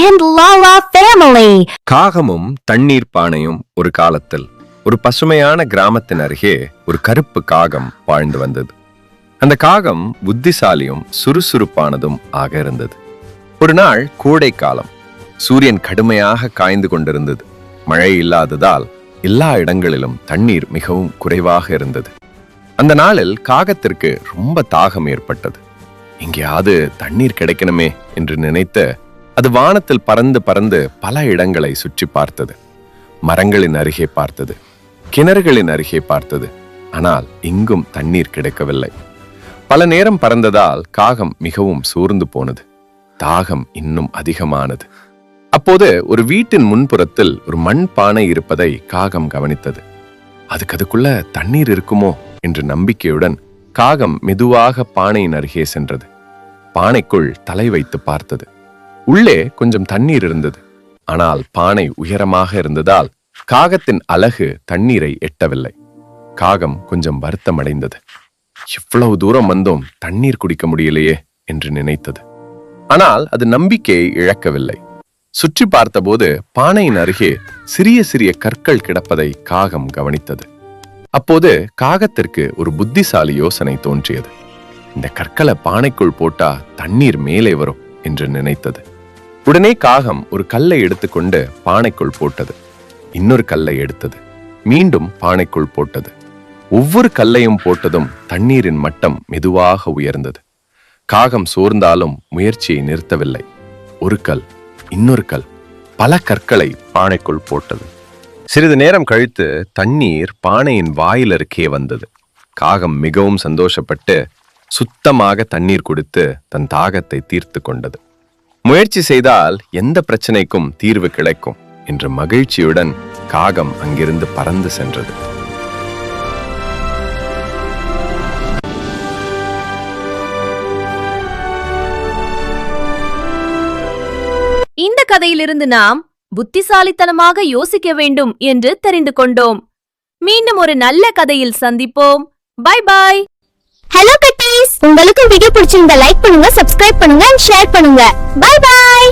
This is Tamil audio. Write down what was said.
and Lala family. காகமும் தண்ணீர் பானையும் ஒரு காலத்தில் ஒரு பசுமையான கிராமத்தின் அருகே ஒரு கருப்பு காகம் வாழ்ந்து வந்தது. அந்த காகம் புத்திசாலியும் சுறுசுறுப்பானதும் ஆக இருந்தது. ஒரு நாள் கோடை காலம். சூரியன் கடுமையாக காய்ந்து கொண்டிருந்தது. மழை இல்லாததால் எல்லா இடங்களிலும் தண்ணீர் மிகவும் குறைவாக இருந்தது. அந்த நாளில் காகத்திற்கு ரொம்ப தாகம் ஏற்பட்டது. எங்கேயாவது தண்ணீர் கிடைக்கணுமே என்று நினைத்து அது வானத்தில் பறந்து பறந்து பல இடங்களை சுற்றி பார்த்தது. மரங்களின் அருகே பார்த்தது, கிணறுகளின் அருகே பார்த்தது. ஆனால் எங்கும் தண்ணீர் கிடைக்கவில்லை. பல நேரம் பறந்ததால் காகம் மிகவும் சோர்ந்து போனது. தாகம் இன்னும் அதிகமானது. அப்போது ஒரு வீட்டின் முன்புறத்தில் ஒரு மண் பானை இருப்பதை காகம் கவனித்தது. அதுக்குள்ள தண்ணீர் இருக்குமோ என்று நம்பிக்கையுடன் காகம் மெதுவாக பானையின் அருகே சென்றது. பானைக்குள் தலை வைத்து பார்த்தது. உள்ளே கொஞ்சம் தண்ணீர் இருந்தது. ஆனால் பானை உயரமாக இருந்ததால் காகத்தின் அலகு தண்ணீரை எட்டவில்லை. காகம் கொஞ்சம் வருத்தமடைந்தது. இவ்வளவு தூரம் வந்தோம், தண்ணீர் குடிக்க முடியலையே என்று நினைத்தது. ஆனால் அது நம்பிக்கையை இழக்கவில்லை. சுற்றி பார்த்தபோது பானையின் அருகே சிறிய சிறிய கற்கள் கிடப்பதை காகம் கவனித்தது. அப்போது காகத்திற்கு ஒரு புத்திசாலி யோசனை தோன்றியது. இந்த கற்களை பானைக்குள் போட்டா தண்ணீர் மேலே வரும் என்று நினைத்தது. உடனே காகம் ஒரு கல்லை எடுத்துக்கொண்டு பானைக்குள் போட்டது. இன்னொரு கல்லை எடுத்தது. மீண்டும் பானைக்குள் போட்டது. ஒவ்வொரு கல்லையும் போட்டதும் தண்ணீரின் மட்டம் மெதுவாக உயர்ந்தது. காகம் சோர்ந்தாலும் முயற்சியை நிறுத்தவில்லை. ஒரு கல், இன்னொரு கல், பல கற்களை பானைக்குள் போட்டது. சிறிது நேரம் கழித்து தண்ணீர் பானையின் வாயிலருகே வந்தது. காகம் மிகவும் சந்தோஷப்பட்டு சுத்தமாக தண்ணீர் குடித்து தன் தாகத்தை தீர்த்து கொண்டது. முயற்சி செய்தால் எந்த பிரச்சனைக்கும் தீர்வு கிடைக்கும் என்ற மகிழ்ச்சியுடன் காகம் அங்கிருந்து பறந்து சென்றது. இந்த கதையிலிருந்து நாம் புத்திசாலித்தனமாக யோசிக்க வேண்டும் என்று தெரிந்து கொண்டோம். மீண்டும் ஒரு நல்ல கதையில் சந்திப்போம். Bye bye. ஹலோ கட்டீஸ், உங்களுக்கு வீடியோ பிடிச்சிருந்தா லைக் பண்ணுங்க, சப்ஸ்கிரைப் பண்ணுங்க, ஷேர் பண்ணுங்க. Bye bye.